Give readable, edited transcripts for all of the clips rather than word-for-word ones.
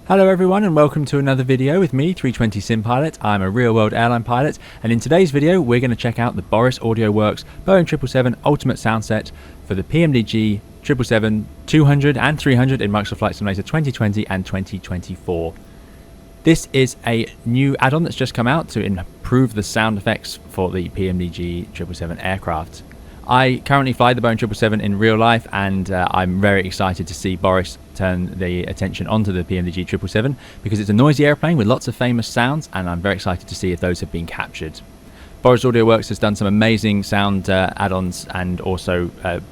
Hello everyone and welcome to another video with me, 320 Sim Pilot. I'm a real-world airline pilot, and in today's video we're going to check out the Boris Audio Works Boeing 777 Ultimate Soundset for the PMDG 777-200 and 300 in Microsoft Flight Simulator 2020 and 2024. This is a new add-on that's just come out to improve the sound effects for the PMDG 777 aircraft. I currently fly the Boeing 777 in real life, and I'm very excited to see Boris turn the attention onto the PMDG 777 because it's a noisy airplane with lots of famous sounds, and I'm very excited to see if those have been captured. Boris Audio Works has done some amazing sound add-ons and also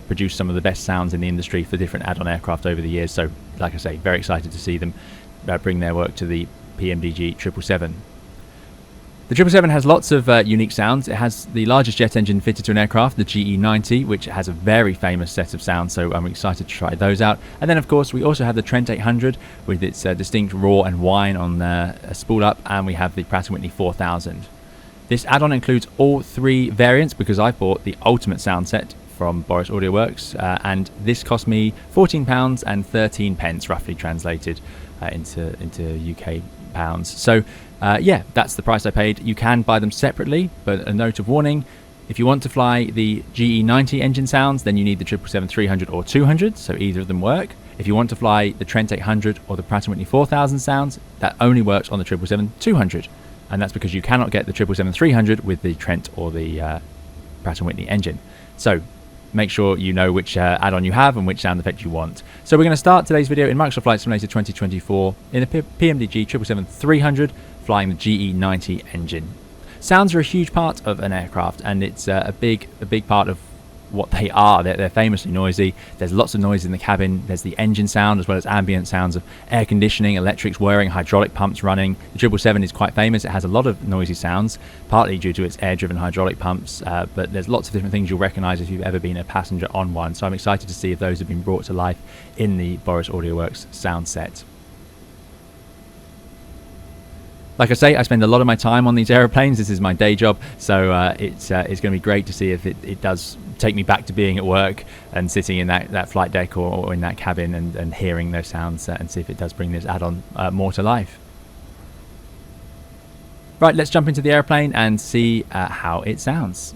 produced some of the best sounds in the industry for different add-on aircraft over the years. So, like I say, very excited to see them bring their work to the PMDG 777. The 777 has lots of unique sounds. It has the largest jet engine fitted to an aircraft, the GE90, which has a very famous set of sounds, so I'm excited to try those out. And then, of course, we also have the Trent 800 with its distinct roar and whine on a Spool Up, and we have the Pratt & Whitney 4000. This add-on includes all three variants because I bought the Ultimate Soundset from Boris Audio Works, and this cost me £14 and 13 pence, roughly translated into UK pounds. So yeah, that's the price I paid. You can buy them separately, but a note of warning: if you want to fly the GE90 engine sounds, then you need the 777-300 or 200, so either of them work. If you want to fly the Trent 800 or the Pratt & Whitney 4000 sounds, that only works on the 777-200, and that's because you cannot get the 777-300 with the Trent or the Pratt & Whitney engine. So make sure you know which add-on you have and which sound effect you want. So we're going to start today's video in Microsoft Flight Simulator 2024 in a PMDG 777-300 flying the GE90 engine. Sounds are a huge part of an aircraft, and it's a big part of what they are. They're famously noisy. There's lots of noise in the cabin. There's the engine sound as well as ambient sounds of air conditioning, electrics whirring, hydraulic pumps running. The 777 is quite famous. It has a lot of noisy sounds, partly due to its air-driven hydraulic pumps, but there's lots of different things you'll recognize if you've ever been a passenger on one. So I'm excited to see if those have been brought to life in the Boris Audio Works sound set. Like I say, I spend a lot of my time on these aeroplanes. This is my day job, so it's going to be great to see if it does take me back to being at work and sitting in that flight deck or in that cabin and hearing those sounds, and see if it does bring this add-on more to life. Right, let's jump into the airplane and see how it sounds.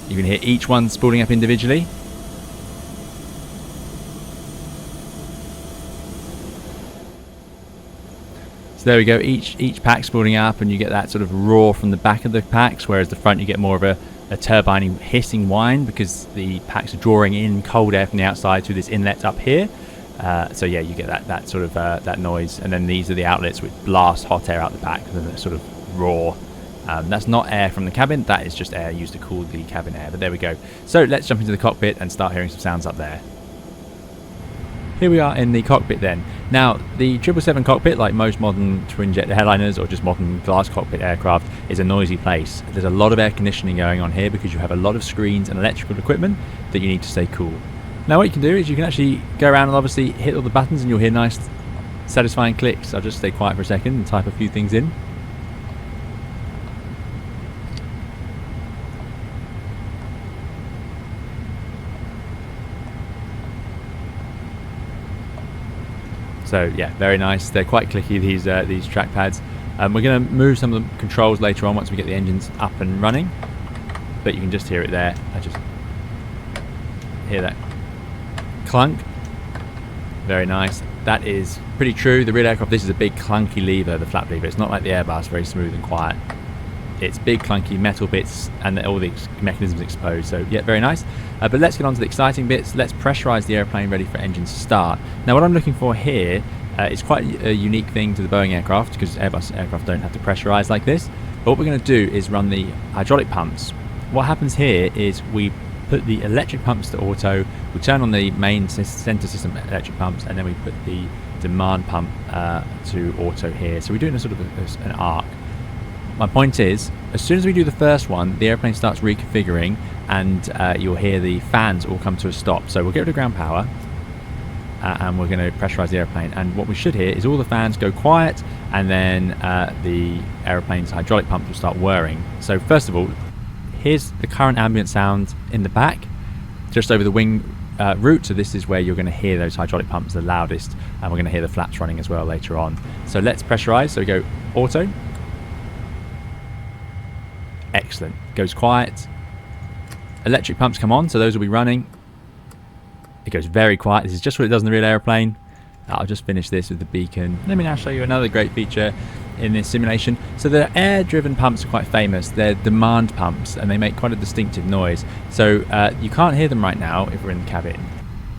You can hear each one spooling up individually. So there we go, each pack spooling up, and you get that sort of roar from the back of the packs, whereas the front you get more of a turbine hissing whine because the packs are drawing in cold air from the outside through this inlet up here. So yeah, you get that sort of that noise, and then these are the outlets which blast hot air out the back, and then that sort of roar. That's not air from the cabin, that is just air used to cool the cabin air, but there we go. So let's jump into the cockpit and start hearing some sounds up there. Here we are in the cockpit then. Now, the 777 cockpit, like most modern twin-jet airliners or just modern glass cockpit aircraft, is a noisy place. There's a lot of air conditioning going on here because you have a lot of screens and electrical equipment that you need to stay cool. Now what you can do is you can actually go around and obviously hit all the buttons and you'll hear nice, satisfying clicks. I'll just stay quiet for a second and type a few things in. So yeah, very nice. They're quite clicky, these trackpads. We're going to move some of the controls later on once we get the engines up and running, but you can just hear it there. I just hear that clunk. Very nice. That is pretty true. The real aircraft, this is a big clunky lever, the flap lever. It's not like the Airbus, very smooth and quiet. It's big clunky metal bits and all the mechanisms exposed, so yeah, very nice. But let's get on to the exciting bits. Let's pressurize the airplane ready for engines to start. Now what I'm looking for here is quite a unique thing to the Boeing aircraft, because Airbus aircraft don't have to pressurize like this. But what we're going to do is run the hydraulic pumps. What happens here is we put the electric pumps to auto, we turn on the main center system electric pumps, and then we put the demand pump to auto here. So we're doing a sort of an arc. My point is, as soon as we do the first one, the airplane starts reconfiguring, and you'll hear the fans all come to a stop. So we'll get rid of ground power. and we're going to pressurize the airplane. And what we should hear is all the fans go quiet, and then the airplane's hydraulic pumps will start whirring. So first of all, here's the current ambient sound in the back, just over the wing root. So this is where you're going to hear those hydraulic pumps the loudest, and we're going to hear the flaps running as well later on. So let's pressurize. So we go auto. Excellent. Goes quiet. Electric pumps come on, so those will be running. It goes very quiet. This is just what it does in the real airplane. I'll just finish this with the beacon. Let me now show you another great feature in this simulation. So the air-driven pumps are quite famous. They're demand pumps, and they make quite a distinctive noise. So you can't hear them right now if we're in the cabin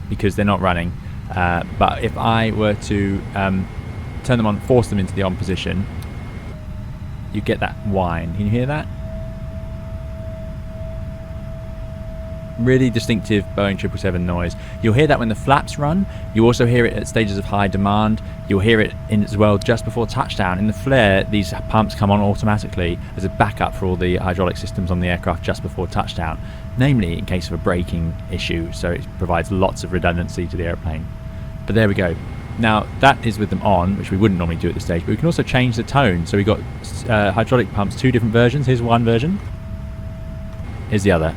because they're not running. But if I were to turn them on, force them into the on position, you get that whine. Can you hear that? Really distinctive Boeing 777 noise. You'll hear that when the flaps run. You also hear it at stages of high demand. You'll hear it in as well just before touchdown. In the flare, these pumps come on automatically as a backup for all the hydraulic systems on the aircraft just before touchdown, namely in case of a braking issue. So it provides lots of redundancy to the airplane. But there we go. Now that is with them on, which we wouldn't normally do at this stage, but we can also change the tone. So we've got hydraulic pumps, two different versions. Here's one version. Here's the other.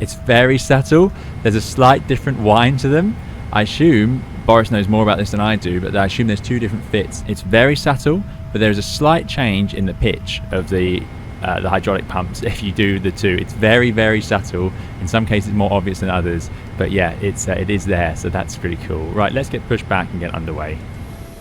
It's very subtle. There's a slight different whine to them. I assume Boris knows more about this than I do, but I assume there's two different fits. It's very subtle, but there's a slight change in the pitch of the hydraulic pumps if you do the two. It's very, very subtle. In some cases more obvious than others, but yeah, it is there, so that's pretty cool. Right, let's get pushed back and get underway.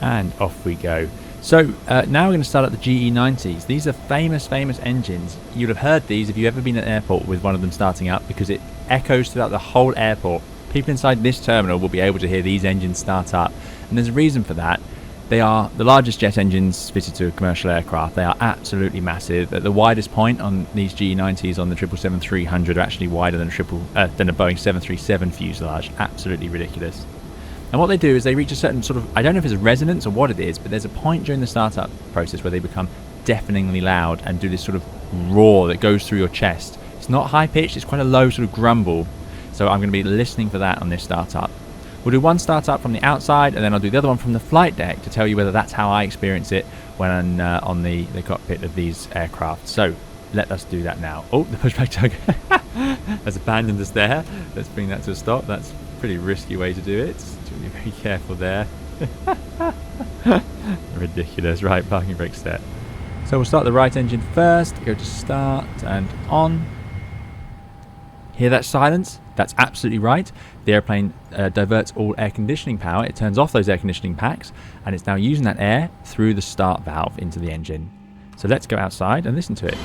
And off we go. So now we're going to start at the GE90s. These are famous engines. You'll have heard these if you've ever been at an airport with one of them starting up, because it echoes throughout the whole airport. People inside this terminal will be able to hear these engines start up, and there's a reason for that. They are the largest jet engines fitted to a commercial aircraft. They are absolutely massive. At the widest point on these GE90s on the 777-300 are actually wider than a Boeing 737 fuselage. Absolutely ridiculous. And what they do is they reach a certain sort of, I don't know if it's a resonance or what it is, but there's a point during the startup process where they become deafeningly loud and do this sort of roar that goes through your chest. It's not high pitched, it's quite a low sort of grumble. So I'm going to be listening for that on this startup. We'll do one startup from the outside, and then I'll do the other one from the flight deck to tell you whether that's how I experience it when on the cockpit of these aircraft. So let us do that now. Oh, the pushback tug has abandoned us there. Let's bring that to a stop. That's a pretty risky way to do it. Be very careful there. Ridiculous. Right, parking brake set. So we'll start the right engine first. Go to start and on. Hear that silence? That's absolutely right. The airplane diverts all air conditioning power. It turns off those air conditioning packs, and it's now using that air through the start valve into the engine. So let's go outside and listen to it.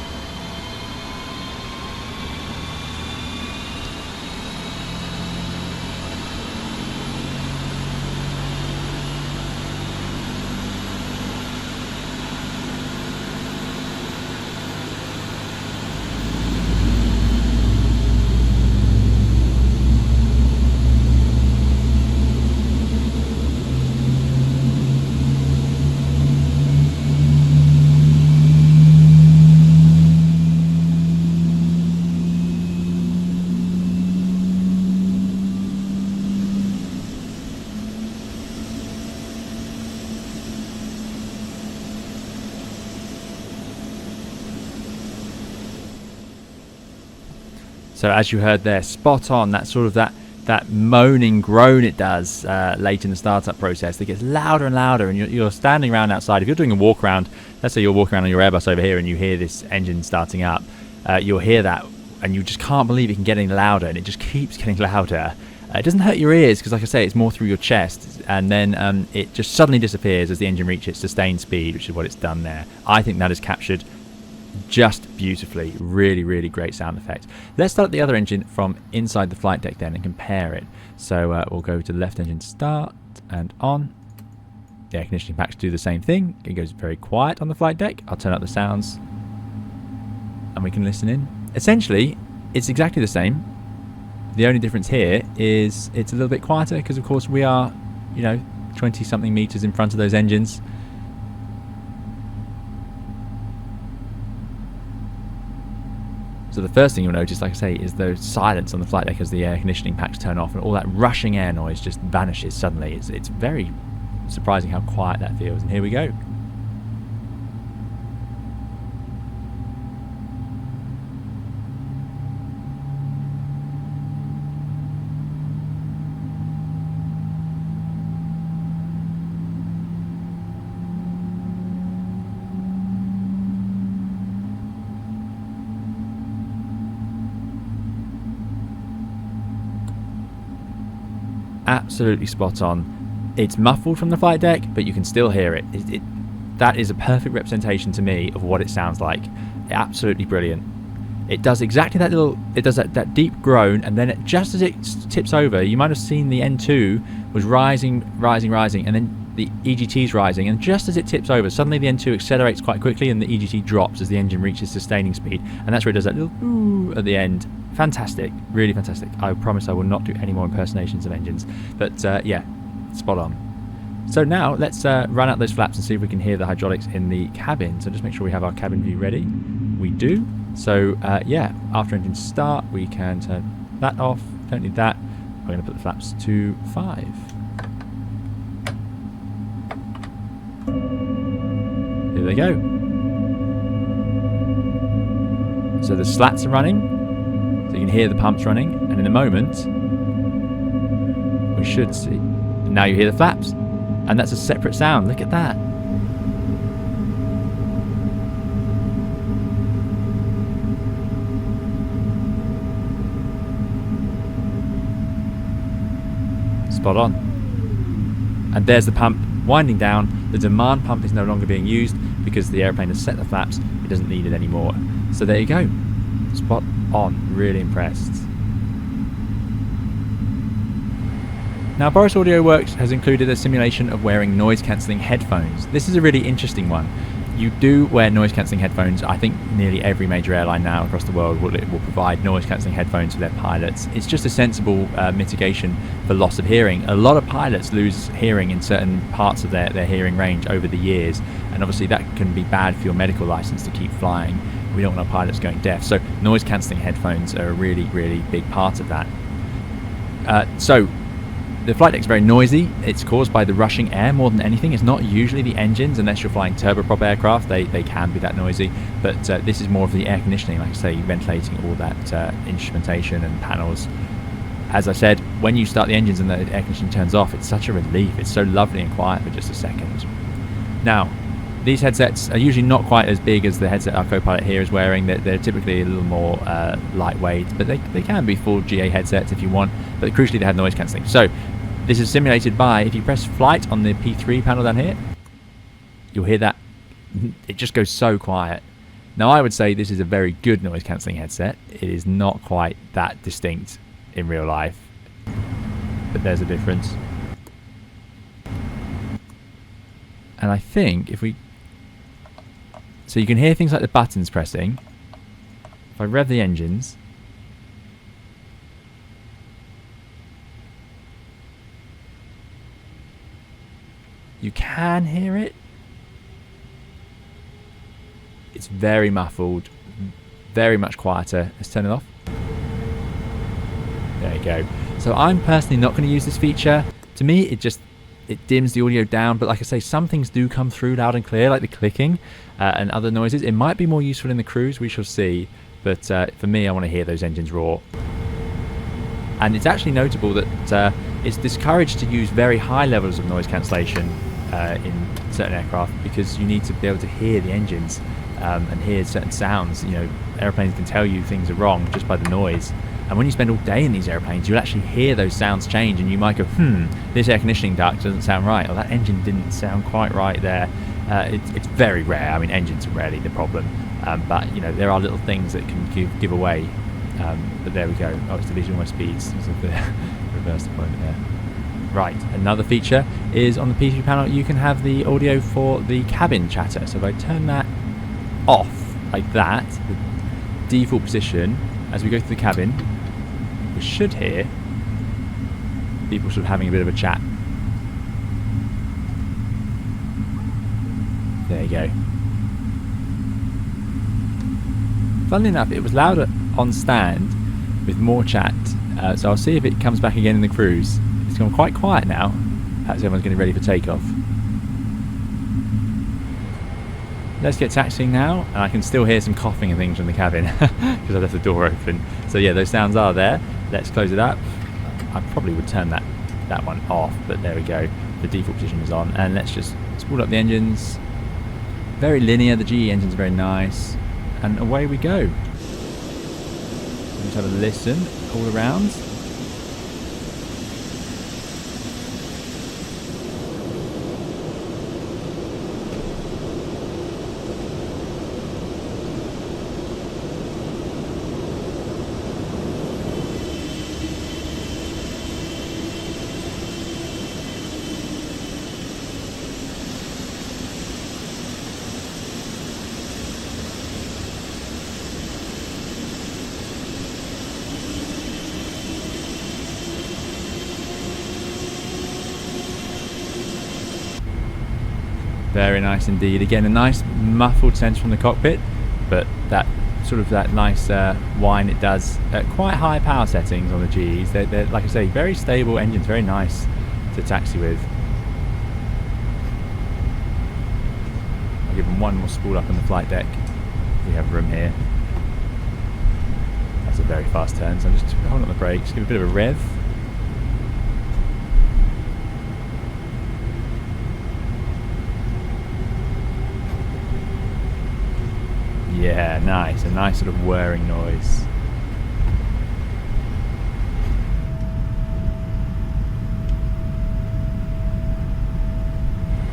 So as you heard there, spot on, that sort of that moaning groan it does late in the startup process. It gets louder and louder, and you're standing around outside. If you're doing a walk around, let's say you're walking around on your Airbus over here and you hear this engine starting up, you'll hear that and you just can't believe it can get any louder, and it just keeps getting louder. It doesn't hurt your ears because, like I say, it's more through your chest, and then it just suddenly disappears as the engine reaches its sustained speed, which is what it's done there. I think that is captured just beautifully. Really, really great sound effect. Let's start the other engine from inside the flight deck then and compare it. So we'll go to the left engine, start and on. The air conditioning packs do the same thing. It goes very quiet on the flight deck. I'll turn up the sounds and we can listen in. Essentially, it's exactly the same. The only difference here is it's a little bit quieter because, of course, we are, 20-something meters in front of those engines. So the first thing you'll notice, like I say, is the silence on the flight deck as the air conditioning packs turn off, and all that rushing air noise just vanishes suddenly. It's very surprising how quiet that feels. And here we go. Absolutely spot on. It's muffled from the flight deck, but you can still hear it. That is a perfect representation to me of what it sounds like. Absolutely brilliant. It does exactly that little, it does that deep groan, and then just as it tips over, you might have seen the N2 was rising, and then the EGT's rising, and just as it tips over, suddenly the N2 accelerates quite quickly and the EGT drops as the engine reaches sustaining speed, and that's where it does that little ooh at the end. Fantastic, really fantastic. I promise I will not do any more impersonations of engines, but yeah, spot on. So now let's run out those flaps and see if we can hear the hydraulics in the cabin. So just make sure we have our cabin view ready. We do. So yeah, after engine start, we can turn that off. Don't need that. We're going to put the flaps to 5. Here they go. So the slats are running. So you can hear the pumps running, and in a moment we should see. Now you hear the flaps, and that's a separate sound. Look at that. Spot on. And there's the pump winding down. The demand pump is no longer being used because the airplane has set the flaps. It doesn't need it anymore. So there you go. Spot on. Really impressed. Now, Boris Audio Works has included a simulation of wearing noise-cancelling headphones. This is a really interesting one. You do wear noise-cancelling headphones. I think nearly every major airline now across the world will provide noise-cancelling headphones for their pilots. It's just a sensible mitigation for loss of hearing. A lot of pilots lose hearing in certain parts of their hearing range over the years, and obviously that can be bad for your medical license to keep flying. We don't want our pilots going deaf, so noise-cancelling headphones are a really, really big part of that. So the flight deck is very noisy. It's caused by the rushing air more than anything. It's not usually the engines, unless you're flying turboprop aircraft. They can be that noisy, but this is more of the air conditioning, like I say, ventilating all that instrumentation and panels. As I said, when you start the engines and the air conditioning turns off, it's such a relief. It's so lovely and quiet for just a second. Now, these headsets are usually not quite as big as the headset our co-pilot here is wearing. They're typically a little more lightweight, but they can be full GA headsets if you want, but crucially they have noise cancelling. So this is simulated by, if you press flight on the P3 panel down here, you'll hear that. It just goes so quiet. Now I would say this is a very good noise cancelling headset. It is not quite that distinct in real life, but there's a difference. And I think if we... So you can hear things like the buttons pressing. If I rev the engines, you can hear it. It's very muffled, very much quieter. Let's turn it off. There you go. So I'm personally not going to use this feature. To me, it dims the audio down, but like I say, some things do come through loud and clear, like the clicking and other noises. It might be more useful in the cruise, we shall see, but for me, I want to hear those engines roar. And it's actually notable that it's discouraged to use very high levels of noise cancellation in certain aircraft, because you need to be able to hear the engines and hear certain sounds. You know, airplanes can tell you things are wrong just by the noise. And when you spend all day in these airplanes, you'll actually hear those sounds change, and you might go, this air conditioning duct doesn't sound right, or that engine didn't sound quite right there. It's very rare. I mean, engines are rarely the problem, but you know, there are little things that can give away. But there we go. Oh, it's deleting my speeds. So the reverse deployment there. Right, another feature is on the P3 panel, you can have the audio for the cabin chatter. So if I turn that off like that, the default position, as we go through the cabin, we should hear people sort of having a bit of a chat. There you go. funnily enough, it was louder on stand with more chat. So I'll see if it comes back again in the cruise. It's gone quite quiet now. Perhaps everyone's getting ready for takeoff. Let's get taxiing now, and I can still hear some coughing and things from the cabin because I left the door open. So yeah, those sounds are there. Let's close it up. I probably would turn that one off, but there we go. The default position is on, and let's just spool up the engines. Very linear. The GE engine's very nice, and away we go. Let's have a listen all around. Very nice indeed. Again, a nice muffled sense from the cockpit, but that sort of that nice whine it does at quite high power settings on the GEs. They're like I say, very stable engines, very nice to taxi with. I'll give them one more spool up on the flight deck. We have room here. That's a very fast turn, so I'm just holding on the brakes, give a bit of a rev. Yeah, nice. A nice sort of whirring noise.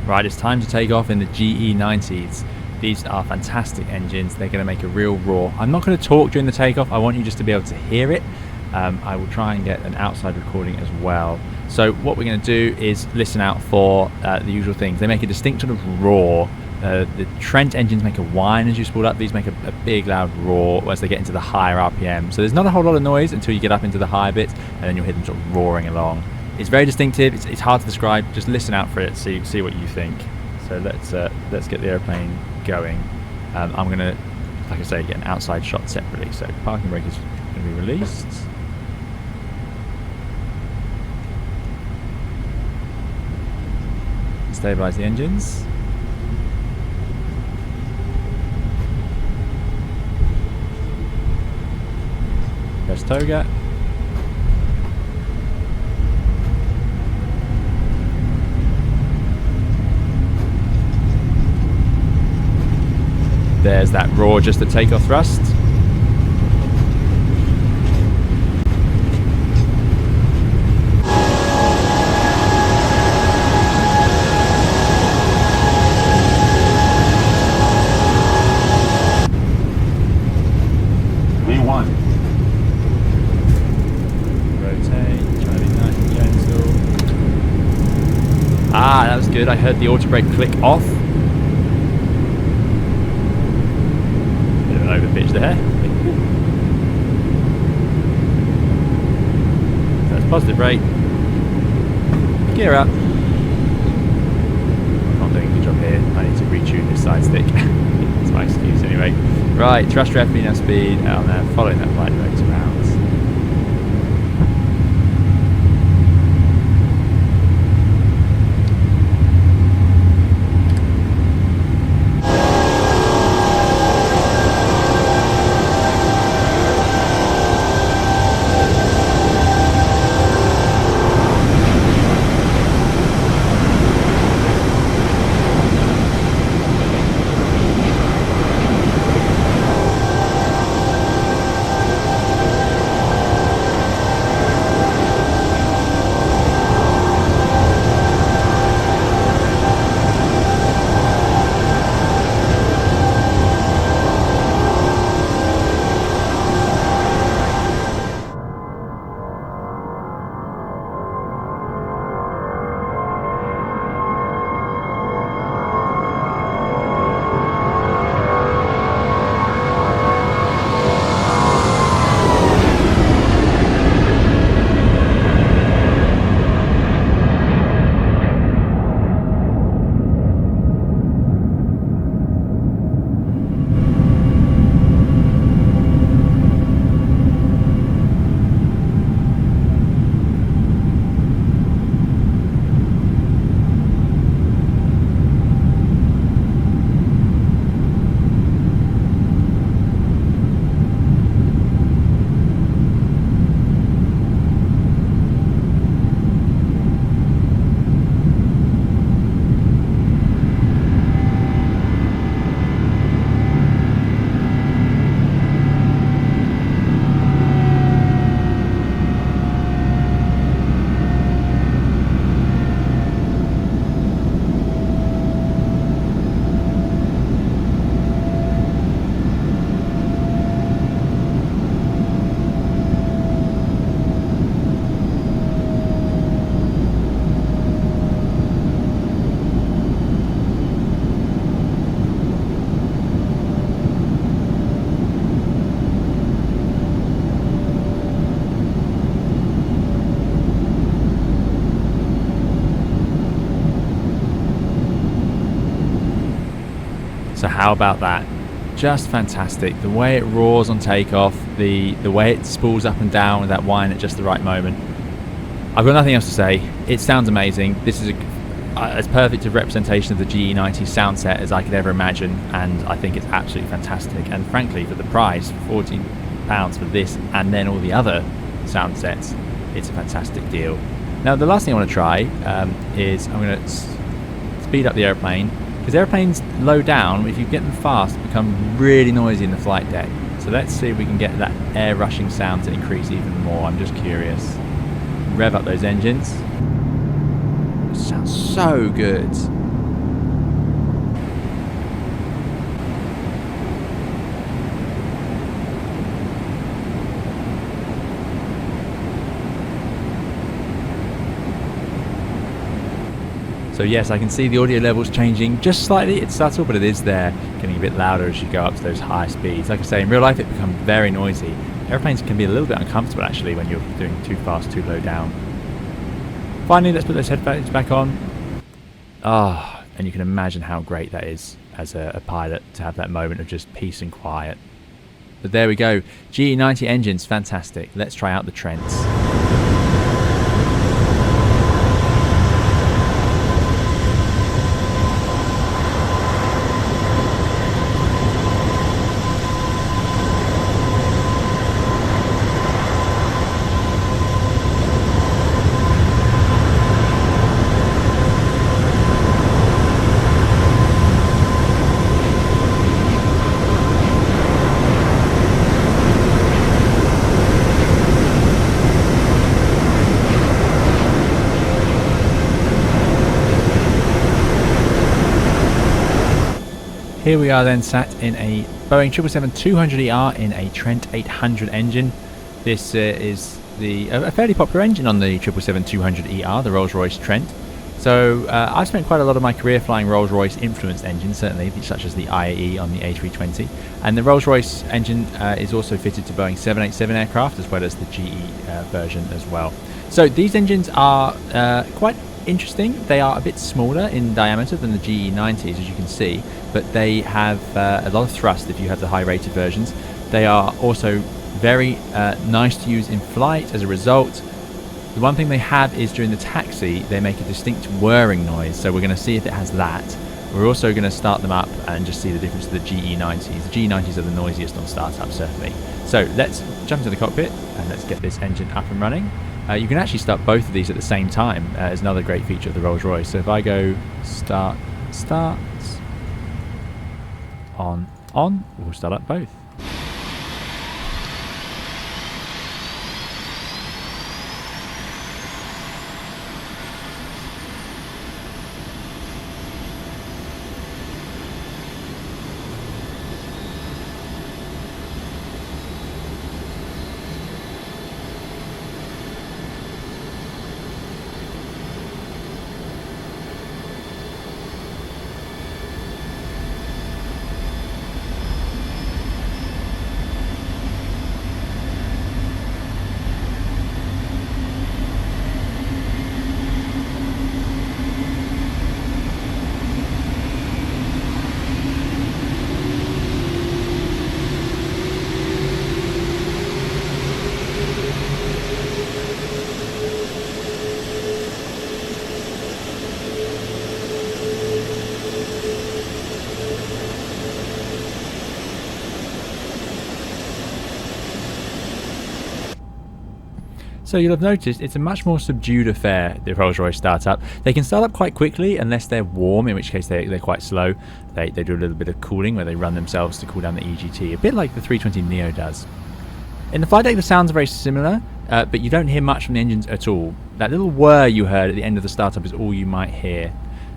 Right, it's time to take off in the GE90s. These are fantastic engines. They're going to make a real roar. I'm not going to talk during the takeoff. I want you just to be able to hear it. I will try and get an outside recording as well. So what we're going to do is listen out for the usual things. They make a distinct sort of roar. The Trent engines make a whine as you spool up. These make a big loud roar as they get into the higher RPM. So there's not a whole lot of noise until you get up into the high bits, and then you'll hear them sort of roaring along. It's very distinctive. It's hard to describe. Just listen out for it. See what you think. So let's get the airplane going. I'm going to, like I say, get an outside shot separately. So parking brake is going to be released. Stabilize the engines. Press toga. There's that roar just at takeoff thrust. Ah, that was good. I heard the auto brake click off. Bit of an overpitch there. That's positive brake. Gear up. I'm not doing a good job here. I need to retune this side stick. That's my excuse anyway. Right, thruster FP now speed. Oh no, following that flight director around. How about that? Just fantastic. The way it roars on takeoff, the way it spools up and down with that whine at just the right moment. I've got nothing else to say. It sounds amazing. This is as perfect a representation of the GE90 Soundset as I could ever imagine, and I think it's absolutely fantastic. And frankly, for the price, £14 for this and then all the other Soundsets, it's a fantastic deal. Now, the last thing I want to try is I'm going to speed up the airplane, because airplanes low down, if you get them fast, become really noisy in the flight deck. So let's see if we can get that air rushing sound to increase even more. I'm just curious. Rev up those engines. It sounds so good. So yes, I can see the audio levels changing just slightly. It's subtle, but it is there, getting a bit louder as you go up to those high speeds. Like I say, in real life it becomes very noisy. Airplanes can be a little bit uncomfortable actually when you're doing too fast, too low down. Finally, let's put those headphones back on. And you can imagine how great that is as a pilot to have that moment of just peace and quiet. But there we go, GE90 engines, fantastic. Let's try out the Trents. Here we are then sat in a Boeing 777-200ER in a Trent 800 engine. This is a fairly popular engine on the 777-200ER, the Rolls-Royce Trent. So I've spent quite a lot of my career flying Rolls-Royce influenced engines, certainly, such as the IAE on the A320. And the Rolls-Royce engine is also fitted to Boeing 787 aircraft, as well as the GE version as well. So these engines are quite interesting. They are a bit smaller in diameter than the GE90s, as you can see, but they have a lot of thrust if you have the high rated versions. They are also very nice to use in flight as a result. The one thing they have is during the taxi they make a distinct whirring noise, so we're going to see if it has that. We're also going to start them up and just see the difference to the GE90s. The GE90s are the noisiest on startup, certainly. So let's jump into the cockpit and let's get this engine up and running. You can actually start both of these at the same time, as another great feature of the Rolls-Royce. So if I go start, on, we'll start up both. So you'll have noticed it's a much more subdued affair, the Rolls-Royce startup. They can start up quite quickly unless they're warm, in which case they're quite slow. They do a little bit of cooling where they run themselves to cool down the EGT, a bit like the 320neo does. In the flight deck the sounds are very similar, but you don't hear much from the engines at all. That little whir you heard at the end of the startup is all you might hear.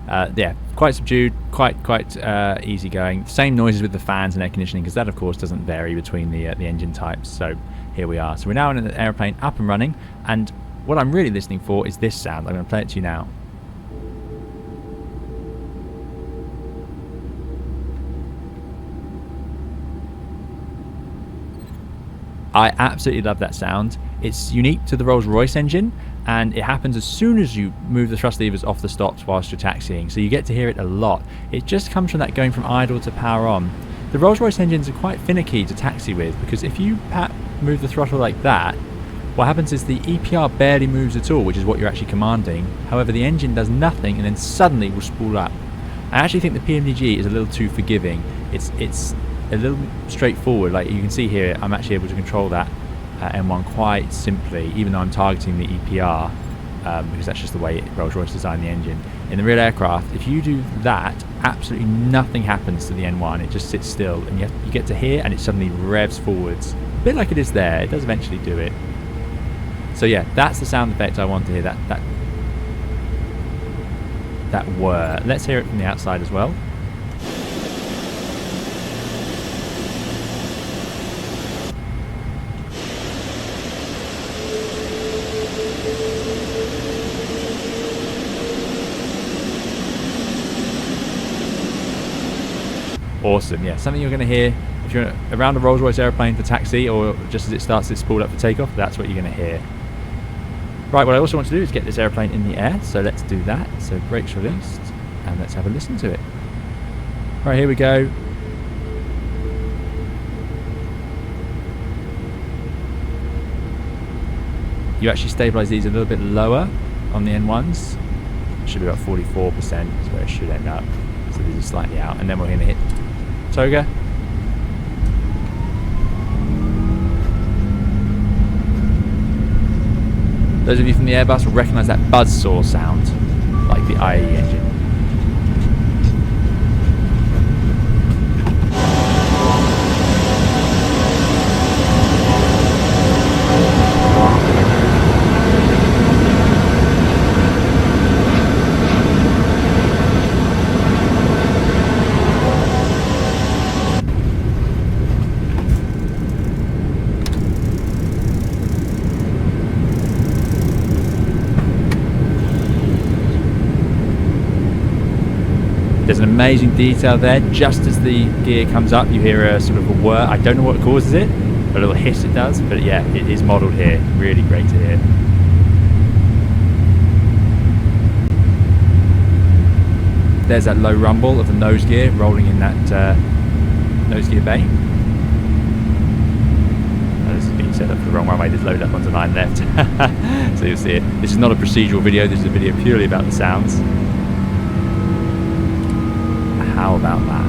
Yeah, quite subdued, quite easy going. Same noises with the fans and air conditioning, because that of course doesn't vary between the engine types. So here we are. So we're now in an airplane up and running, and what I'm really listening for is this sound. I'm going to play it to you now. I absolutely love that sound. It's unique to the Rolls-Royce engine, and it happens as soon as you move the thrust levers off the stops whilst you're taxiing, so you get to hear it a lot. It just comes from that going from idle to power on. The Rolls-Royce engines are quite finicky to taxi with, because if you move the throttle like that, what happens is the EPR barely moves at all, which is what you're actually commanding. However, the engine does nothing and then suddenly will spool up. I actually think the PMDG is a little too forgiving. It's a little straightforward. Like you can see here, I'm actually able to control that M1 quite simply, even though I'm targeting the EPR, because that's just the way Rolls-Royce designed the engine. In the real aircraft, if you do that, absolutely nothing happens to the N1. It just sits still, and you get to here, and it suddenly revs forwards. A bit like it is there. It does eventually do it. So yeah, that's the sound effect I want to hear. That whir. Let's hear it from the outside as well. Awesome, yeah, something you're going to hear if you're around a Rolls-Royce airplane for taxi, or just as it starts to spool up for takeoff. That's what you're going to hear. Right, what I also want to do is get this airplane in the air, so let's do that. So brakes released, and let's have a listen to it. Right, here we go. You actually stabilise these a little bit lower on the N1s. It should be about 44% is where it should end up. So these are slightly out, and then we're going to hit Toga. Those of you from the Airbus will recognise that buzzsaw sound, like the IE engine. There's an amazing detail there. Just as the gear comes up, you hear a sort of a whir. I don't know what causes it, a little hiss it does, but yeah, it is modelled here. Really great to hear. There's that low rumble of the nose gear rolling in that nose gear bay. Oh, this is being set up for the wrong runway. This is loaded up onto 9 left. So you'll see it. This is not a procedural video. This is a video purely about the sounds. How about that?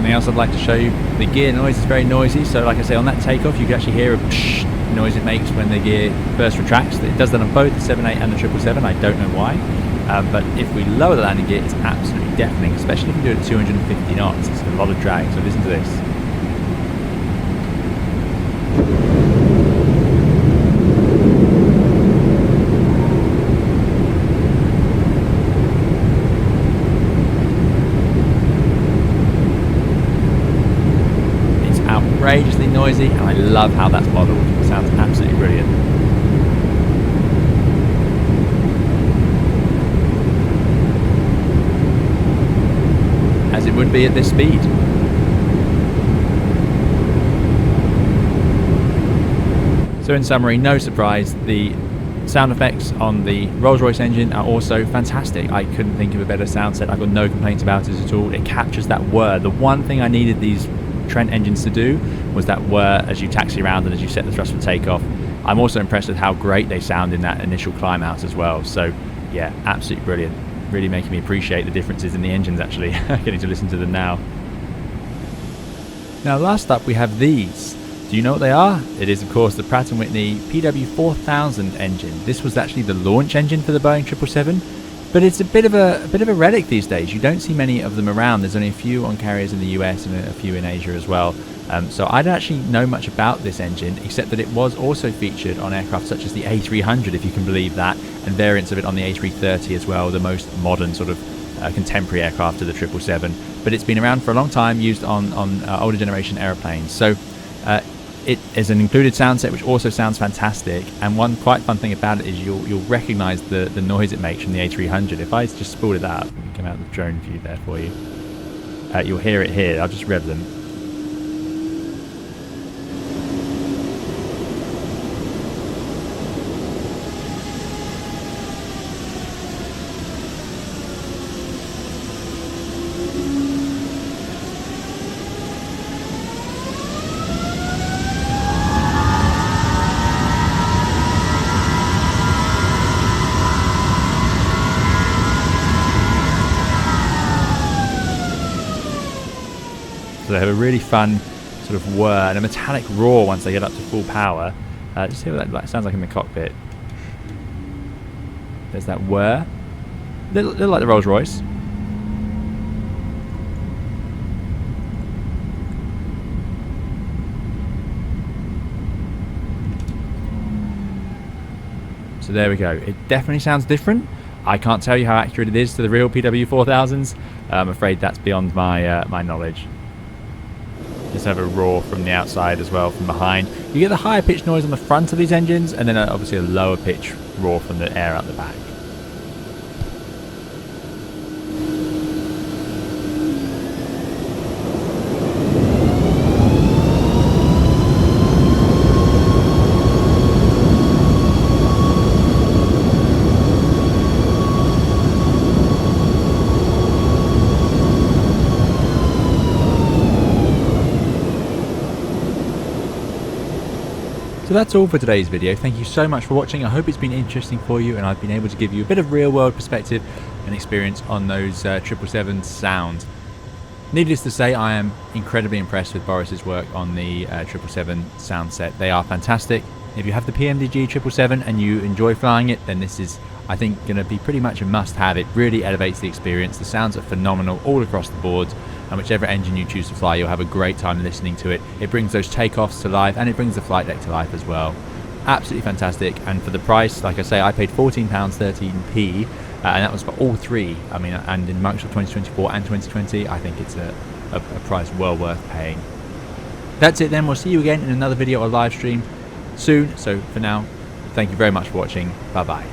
Else I'd like to show you, the gear noise is very noisy, so like I say, on that takeoff you can actually hear a psh noise it makes when the gear first retracts. It does that on both the 78 and the 777, I don't know why, but if we lower the landing gear, it's absolutely deafening, especially if you do it at 250 knots. It's a lot of drag, so listen to this. outrageously noisy, and I love how that's modelled. It sounds absolutely brilliant. As it would be at this speed. So in summary, no surprise, the sound effects on the Rolls-Royce engine are also fantastic. I couldn't think of a better sound set. I've got no complaints about it at all. It captures that whir. The one thing I needed these Trent engines to do was that whir as you taxi around and as you set the thrust for takeoff. I'm also impressed with how great they sound in that initial climb out as well. So yeah, absolutely brilliant. Really making me appreciate the differences in the engines actually, getting to listen to them now. Now last up we have these. Do you know what they are? It is of course the Pratt & Whitney PW4000 engine. This was actually the launch engine for the Boeing 777, but it's a bit of a relic these days. You don't see many of them around. There's only a few on carriers in the US and a few in Asia as well. So I don't actually know much about this engine, except that it was also featured on aircraft such as the A300, if you can believe that, and variants of it on the A330 as well, the most modern sort of contemporary aircraft to the 777. But it's been around for a long time, used on older generation aeroplanes. So it is an included sound set, which also sounds fantastic. And one quite fun thing about it is you'll recognise the noise it makes from the A300. If I just spool it up, come out the drone view there for you, you'll hear it here. I'll just rev them. So they have a really fun sort of whir and a metallic roar once they get up to full power. Just hear what that sounds like in the cockpit. There's that whir. Little like the Rolls-Royce. So there we go. It definitely sounds different. I can't tell you how accurate it is to the real PW4000s. I'm afraid that's beyond my my knowledge. Just have a roar from the outside as well, from behind. You get the higher pitched noise on the front of these engines, and then obviously a lower pitch roar from the air out the back. So that's all for today's video. Thank you so much for watching. I hope it's been interesting for you and I've been able to give you a bit of real world perspective and experience on those 777 sounds. Needless to say, I am incredibly impressed with Boris's work on the 777 sound set. They are fantastic. If you have the PMDG 777 and you enjoy flying it, then this is, I think, going to be pretty much a must-have. It really elevates the experience. The sounds are phenomenal all across the board, and whichever engine you choose to fly, you'll have a great time listening to it. It brings those takeoffs to life, and it brings the flight deck to life as well. Absolutely fantastic, and for the price, like I say, I paid £14.13p, and that was for all three. I mean, and in Microsoft 2024 and 2020, I think it's a price well worth paying. That's it then. We'll see you again in another video or live stream soon. So for now, thank you very much for watching. Bye bye.